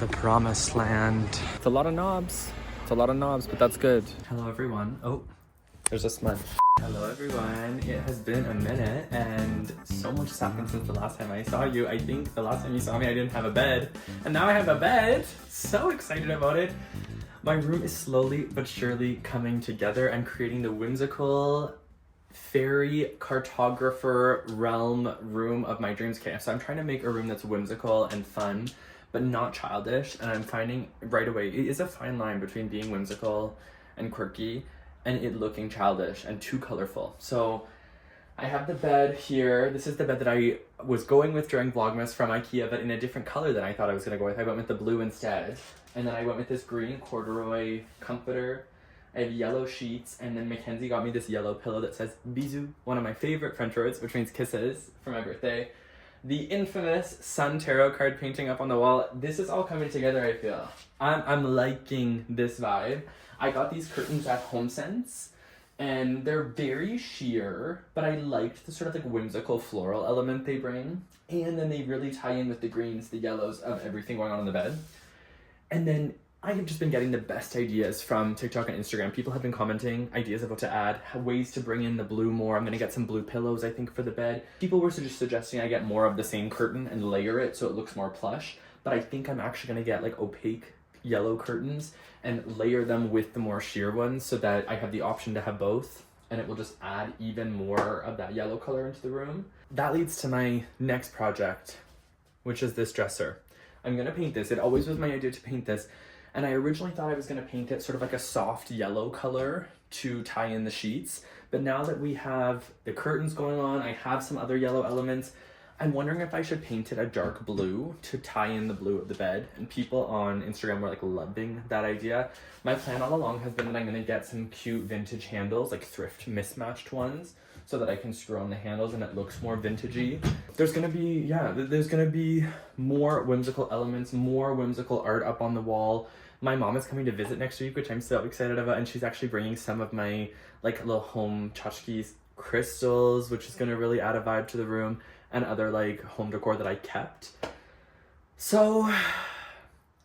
The promised land. It's a lot of knobs. It's a lot of knobs, but that's good. Hello, everyone. Oh, there's a smudge. Hello, everyone. It has been a minute, and so much has happened since the last time I saw you. I think the last time you saw me, I didn't have a bed, and now I have a bed. So excited about it. My room is slowly but surely coming together. I'm creating the whimsical fairy cartographer realm room of my dreams. Okay, so I'm trying to make a room that's whimsical and fun, but not childish. And I'm finding right away, it is a fine line between being whimsical and quirky and it looking childish and too colorful. So I have the bed here. This is the bed that I was going with during Vlogmas from Ikea, but in a different color than I thought I was gonna go with. I went with the blue instead. And then I went with this green corduroy comforter. I have yellow sheets, and then MacKenzie got me this yellow pillow that says bisous, one of my favorite French words, which means kisses, for my birthday. The infamous sun tarot card painting up on the wall. This is all coming together, I feel. I'm liking this vibe. I got these curtains at HomeSense, and they're very sheer, but I liked the sort of like whimsical floral element they bring. And then they really tie in with the greens, the yellows of everything going on in the bed. And then I have just been getting the best ideas from TikTok and Instagram. People have been commenting ideas of what to add, ways to bring in the blue more. I'm gonna get some blue pillows, I think, for the bed. People were just suggesting I get more of the same curtain and layer it so it looks more plush. But I think I'm actually gonna get like opaque yellow curtains and layer them with the more sheer ones so that I have the option to have both. And it will just add even more of that yellow color into the room. That leads to my next project, which is this dresser. I'm gonna paint this. It always was my idea to paint this. And I originally thought I was gonna paint it sort of like a soft yellow color to tie in the sheets. But now that we have the curtains going on, I have some other yellow elements, I'm wondering if I should paint it a dark blue to tie in the blue of the bed. And people on Instagram were like loving that idea. My plan all along has been that I'm gonna get some cute vintage handles, like Thrift mismatched ones, so that I can screw on the handles and it looks more vintagey. There's gonna be more whimsical elements, more whimsical art up on the wall. My mom is coming to visit next week, which I'm so excited about, and she's actually bringing some of my like little home tchotchkes crystals, which is gonna really add a vibe to the room, and other like home decor that I kept. So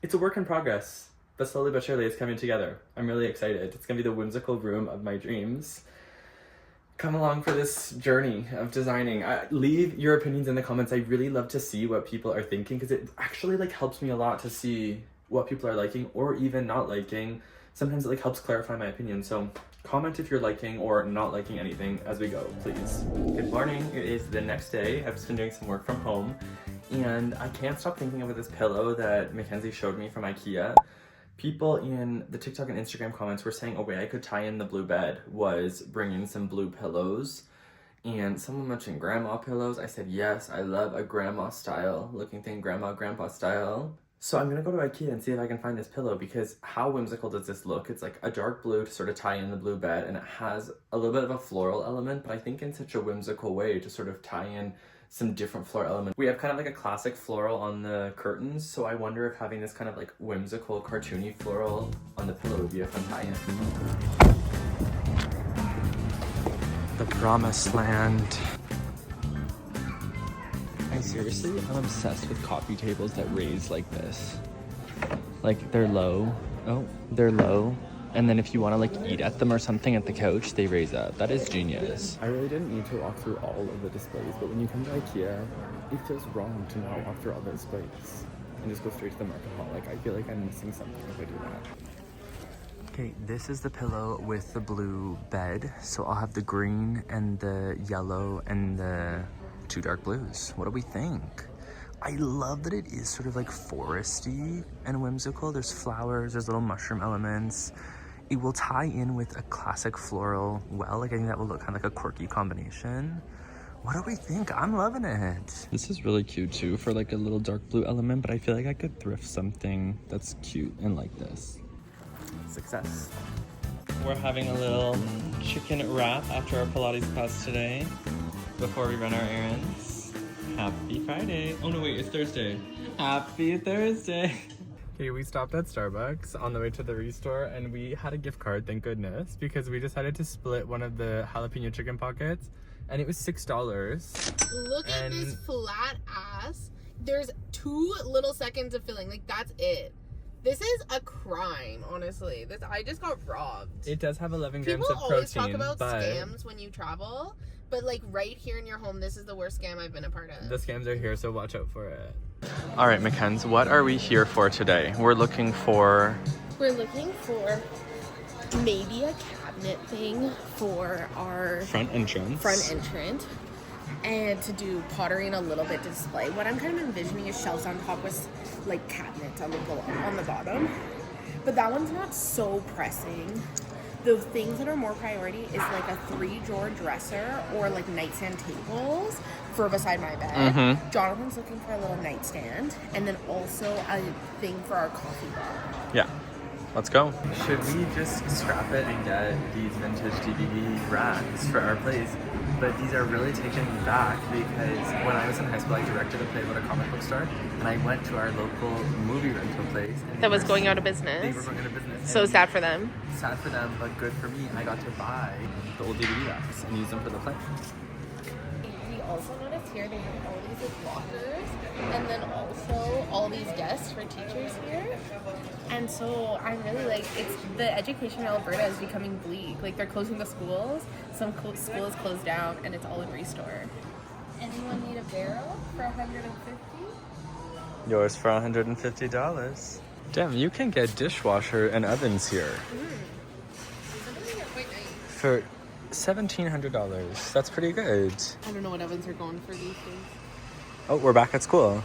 it's a work in progress, but slowly but surely it's coming together. I'm really excited. It's gonna be the whimsical room of my dreams. Come along for this journey of designing. Leave your opinions in the comments. I really love to see what people are thinking because it actually like helps me a lot to see what people are liking or even not liking. Sometimes it like helps clarify my opinion. So comment if you're liking or not liking anything as we go, please. Good morning. It is the next day. I've just been doing some work from home and I can't stop thinking about this pillow that MacKenzie showed me from Ikea. People in the TikTok and Instagram comments were saying a way I could tie in the blue bed was bring in some blue pillows. And someone mentioned grandma pillows. I said, yes, I love a grandma style looking thing, grandpa style. So I'm gonna go to Ikea and see if I can find this pillow because how whimsical does this look? It's like a dark blue to sort of tie in the blue bed and it has a little bit of a floral element, but I think in such a whimsical way to sort of tie in some different floral elements. We have kind of like a classic floral on the curtains, so I wonder if having this kind of like whimsical, cartoony floral on the pillow would be a fun tie-in. The promised land. Seriously, I'm obsessed with coffee tables that raise like this. Like they're low. Oh, they're low. And then if you want to like eat at them or something at the couch, they raise up. That is genius. I really didn't need to walk through all of the displays, but when you come to Ikea, it feels wrong to not walk through all the displays and just go straight to the market hall. Like I feel like I'm missing something if I do that. Okay, this is the pillow with the blue bed. So I'll have the green and the yellow and the two dark blues. What do we think? I love that it is sort of like foresty and whimsical. There's flowers, there's little mushroom elements. It will tie in with a classic floral well. Like I think that will look kind of like a quirky combination. What do we think? I'm loving it. This is really cute too for like a little dark blue element, but I feel like I could thrift something that's cute and like this. Success. We're having a little chicken wrap after our Pilates class today before we run our errands. Happy Friday. Oh no, wait, it's Thursday. Happy Thursday. Okay, we stopped at Starbucks on the way to the Restore and we had a gift card, thank goodness, because we decided to split one of the jalapeno chicken pockets and it was $6. Look at this flat ass there's 2 little seconds of filling. Like, that's it. This is a crime, honestly. I just got robbed. It does have 11 grams of protein. People always talk about scams when you travel, but like right here in your home, this is the worst scam I've been a part of. The scams are here, so watch out for it. All right, MacKenzie, what are we here for today? We're looking for maybe a cabinet thing for our front entrance. And to do pottery and a little bit to display. What I'm kind of envisioning is shelves on top with like cabinets on the bottom. But that one's not so pressing. The things that are more priority is like a 3-drawer dresser or like nightstand tables for beside my bed. Mm-hmm. Jonathan's looking for a little nightstand and then also a thing for our coffee bar. Yeah. Let's go. Should we just scrap it and get these vintage DVD racks for our place? But these are really taken back because when I was in high school, I directed a play about a comic book store, and I went to our local movie rental place. That was going out of business. They were going out of business. So sad for them. Sad for them, but good for me. I got to buy the old DVD racks and use them for the play. We also noticed here they have all these lockers, and then also all these desks for teachers here. And so I'm really like, the education in Alberta is becoming bleak. Like, they're closing the schools. Some schools closed down, and it's all a restore. Anyone need a barrel for $150? Yours for $150. Damn, you can get dishwasher and ovens here. Some of them are quite nice. For $1,700. That's pretty good. I don't know what ovens are going for these days. Oh, we're back at school.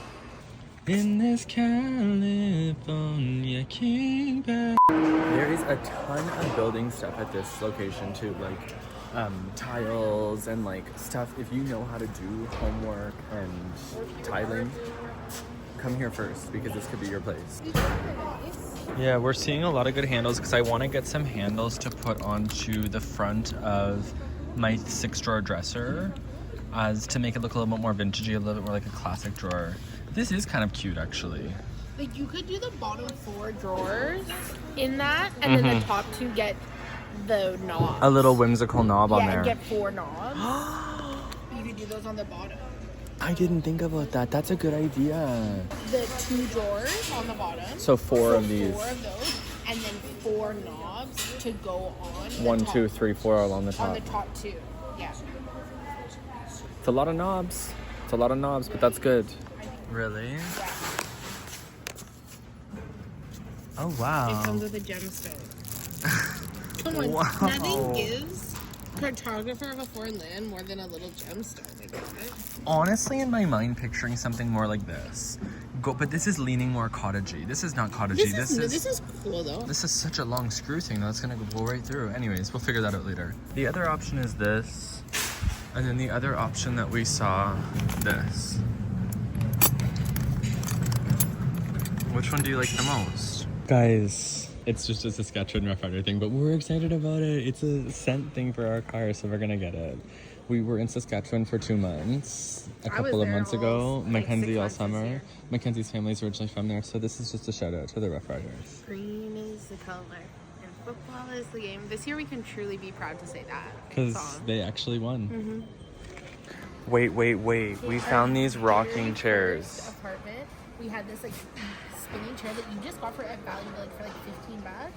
In this California kingdom. There is a ton of building stuff at this location too, like tiles and like stuff. If you know how to do homework and tiling, come here first because this could be your place. Yeah, we're seeing a lot of good handles because I want to get some handles to put onto the front of my 6-drawer dresser as to make it look a little bit more vintagey, a little bit more like a classic drawer. This is kind of cute, actually. Like, you could do the bottom 4 drawers in that, and then the top 2 get the knobs. A little whimsical knob on there. Yeah, and get 4 knobs. You could do those on the bottom. I didn't think about that. That's a good idea. The 2 drawers on the bottom. So 4 of these. 4 of those, and then 4 knobs to go on. 1, 2, 3, 4 along the top. On the top 2, yeah. It's a lot of knobs. It's a lot of knobs, but that's good. Really? Yeah. Oh, wow. It comes with a gemstone. Come on, wow. Nothing gives cartographer of a foreign land more than a little gemstone like that. Honestly, in my mind, picturing something more like this. But this is leaning more cottagey. This is not cottagey. This is cool, though. This is such a long screw thing that's gonna go right through. Anyways, we'll figure that out later. The other option is this. And then the other option that we saw, this. Which one do you like the most? Guys, it's just a Saskatchewan Rough Rider thing, but we're excited about it. It's a scent thing for our car, so we're gonna get it. We were in Saskatchewan for 2 months, a couple of months ago. MacKenzie all summer. MacKenzie's family is originally from there, so this is just a shout out to the Rough Riders. Green is the color, and football is the game. This year we can truly be proud to say that. Because they actually won. Wait. We found these rocking chairs. Apartment. We had this like spinning chair that you just got for at value like for like $15,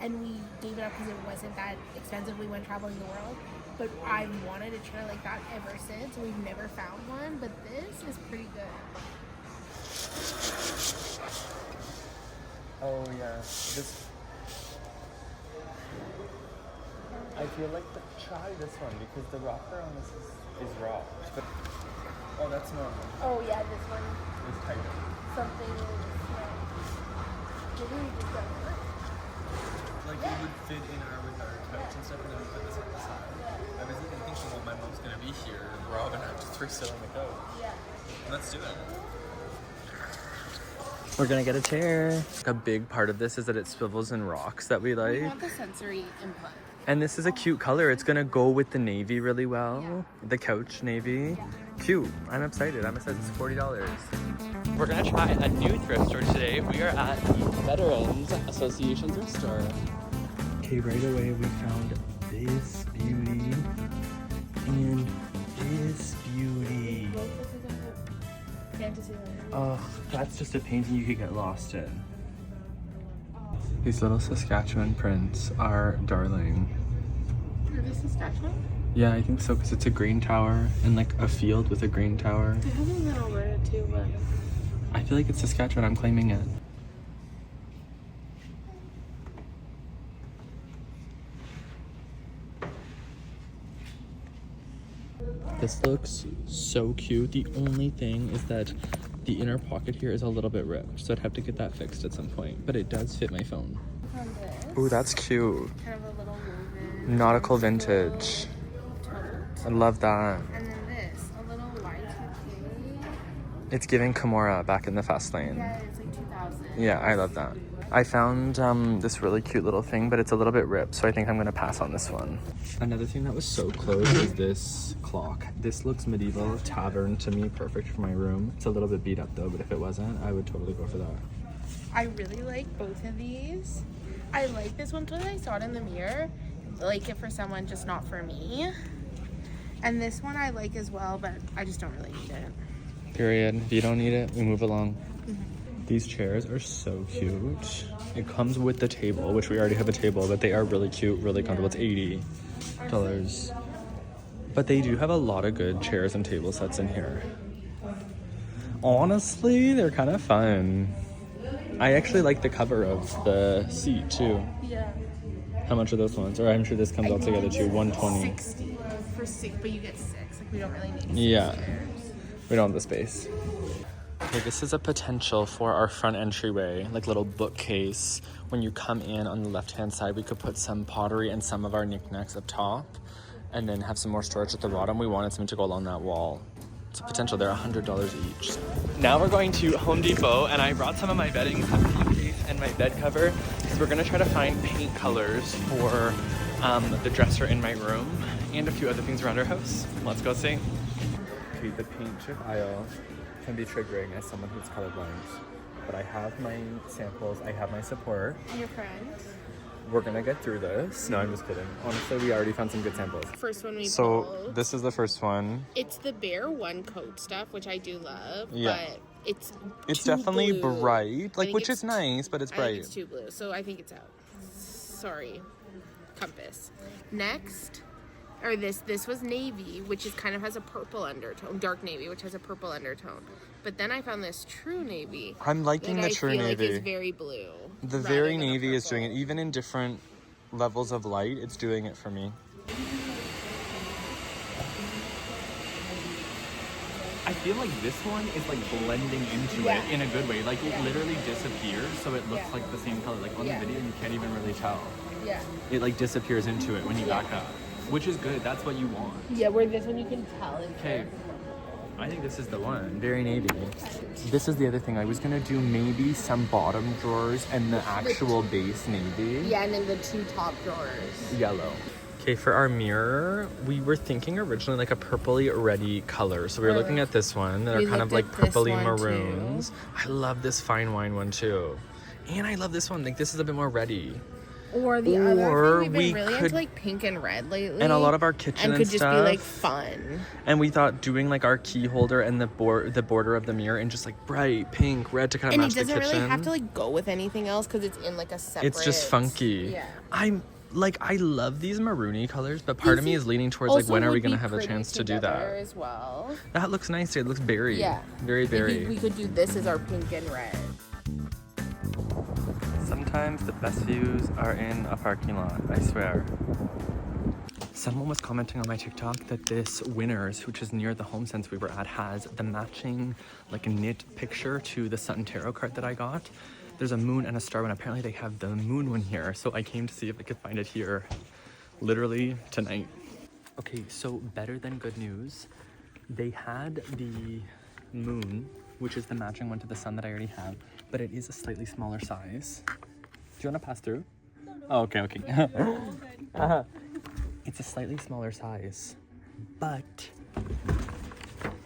and we gave it up because it wasn't that expensive. We went traveling the world, but I wanted a chair like that ever since. We've never found one, but this is pretty good. Oh yeah, this. I feel like try this one because the rocker on this is rocked, but oh, that's normal. Oh yeah, this one. It's tighter. Something is maybe we just don't work. Like it would fit in with our couch and stuff, and then we put this on the side. I was even thinking, well, my mom's gonna be here. We're all gonna have to throw sit on the couch. Yeah. Let's do it. We're gonna get a chair. A big part of this is that it swivels and rocks that we like. We want the sensory input. And this is a cute color. It's gonna go with the navy really well. Yeah. The couch navy. Yeah. Cute. I'm excited. I'm excited. It's $40. We're gonna try a new thrift store today. We are at the Veterans Association thrift store. Okay, right away we found this beauty and this beauty. to see that. Oh, that's just a painting you could get lost in. These little Saskatchewan prints are darling. Are they Saskatchewan? Yeah, I think so, because it's a green tower and like a field with a green tower. I have them in Alberta too, but I feel like it's Saskatchewan. I'm claiming it. This looks so cute. The only thing is that the inner pocket here is a little bit ripped, so I'd have to get that fixed at some point. But it does fit my phone. Oh, that's cute. kind of a little woven. Nautical vintage. Tote. I love that. And then this, a little Y2K. It's giving Kimura back in the fast lane. Yeah, it's like 2000. Yeah, I love that. I found this really cute little thing, but it's a little bit ripped, so I think I'm gonna pass on this one. Another thing that was so close is this clock. This looks medieval tavern to me, perfect for my room. It's a little bit beat up though, but if it wasn't, I would totally go for that. I really like both of these. I like this one because I saw it in the mirror. Like it for someone, just not for me. And this one I like as well, but I just don't really need it. Period. If you don't need it, we move along. These chairs are so cute. It comes with the table, which we already have a table, but they are really cute, really comfortable. It's $80. But they do have a lot of good chairs and table sets in here. Honestly, they're kind of fun. I actually like the cover of the seat too. Yeah. How much are those ones? Or I'm sure this comes all together too. 120. 60 for 6, but you get 6. Like we don't really need 6 Yeah. chairs. We don't have the space. Okay, this is a potential for our front entryway, like little bookcase. When you come in on the left-hand side, we could put some pottery and some of our knickknacks up top, and then have some more storage at the bottom. We wanted something to go along that wall. It's a potential. They're $100 each. Now we're going to Home Depot, and I brought some of my bedding pillowcase and my bed cover because we're gonna try to find paint colors for the dresser in my room and a few other things around our house. Let's go see. Okay, the paint chip aisle can be triggering as someone who's colorblind, but I have my samples, I have my support. Your friend. We're gonna get through this. No, I'm just kidding. Honestly, we already found some good samples. First one we So pulled. this is the first one. It's the bare one coat stuff, which I do love. Yeah. But it's too definitely blue. bright, I like, think which it's is nice, but it's I think bright. it's too blue, so I think it's out. Sorry, compass. Next, or this was navy, which is kind of has a purple undertone, dark navy, which has a purple undertone. But then I found this true navy. I'm liking that the I true feel navy. Like is very blue. The rather very than a navy is purple. doing it, even in different levels of light. It's doing it for me. I feel like this one is like blending into Yeah. it in a good way. Like it Yeah. literally disappears, so it looks Yeah. like the same color. Like on Yeah. the video, you can't even really tell. Yeah. It like disappears into it when you Yeah. back up, which is good. That's what you want. Yeah, where this one you can tell. Okay, I think this is the one. Very navy. This is the other thing. I was gonna do maybe some bottom drawers and the actual base navy. Yeah, and then the 2 top drawers. Yellow. Okay, for our mirror, we were thinking originally like a purpley reddy color. So we were looking at this one. They're We kind of looked like at this purpley one, maroons. too. I love this fine wine one too. And I love this one. Like this is a bit more reddy. Or the Or other thing, we've we been really could- into like pink and red lately. And a lot of our kitchen and and could just stuff. be like fun. And we thought doing like our key holder and the border of the mirror and just like bright pink, red to kind of And match it the doesn't kitchen. really have to like go with anything else because it's in like a separate. It's just funky. Yeah. I'm like, I love these maroony colors, but part of me is leaning towards like, Also when are we would gonna be have a pretty chance to do together that? as well. That looks nice. It looks berry. Yeah. Very berry. We could do this as our pink and red. Sometimes the best views are in a parking lot, I swear. Someone was commenting on my TikTok that this Winners, which is near the HomeSense we were at, has the matching like knit picture to the Sutton Tarot card that I got. There's a moon and a star one. Apparently they have the moon one here, so I came to see if I could find it here literally tonight. Okay, so better than good news. They had the moon, which is the matching one to the sun that I already have, but it is a slightly smaller size. Do you want to pass through? No. Oh, okay. It's a slightly smaller size, but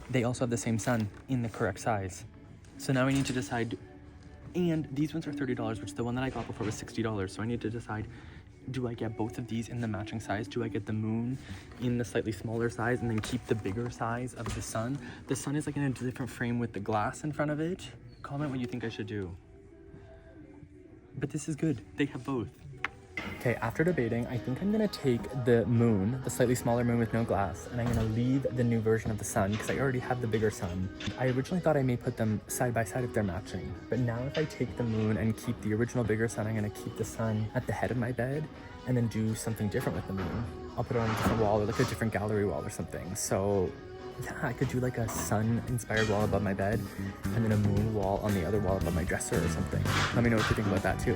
they also have the same sun in the correct size. So now I need to decide, and these ones are $30, which the one that I got before was $60. So I need to decide, do I get both of these in the matching size? Do I get the moon in the slightly smaller size and then keep the bigger size of the sun? The sun is like in a different frame with the glass in front of it. Comment what you think I should do. But this is good. They have both. Okay, after debating, I think I'm gonna take the moon, the slightly smaller moon with no glass, and I'm gonna leave the new version of the sun because I already have the bigger sun. I originally thought I may put them side by side if they're matching, but now if I take the moon and keep the original bigger sun, I'm gonna keep the sun at the head of my bed and then do something different with the moon. I'll put it on a different wall or like a different gallery wall or something. So yeah, I could do like a sun-inspired wall above my bed and then a moon wall on the other wall above my dresser or something. Let me know what you think about that too.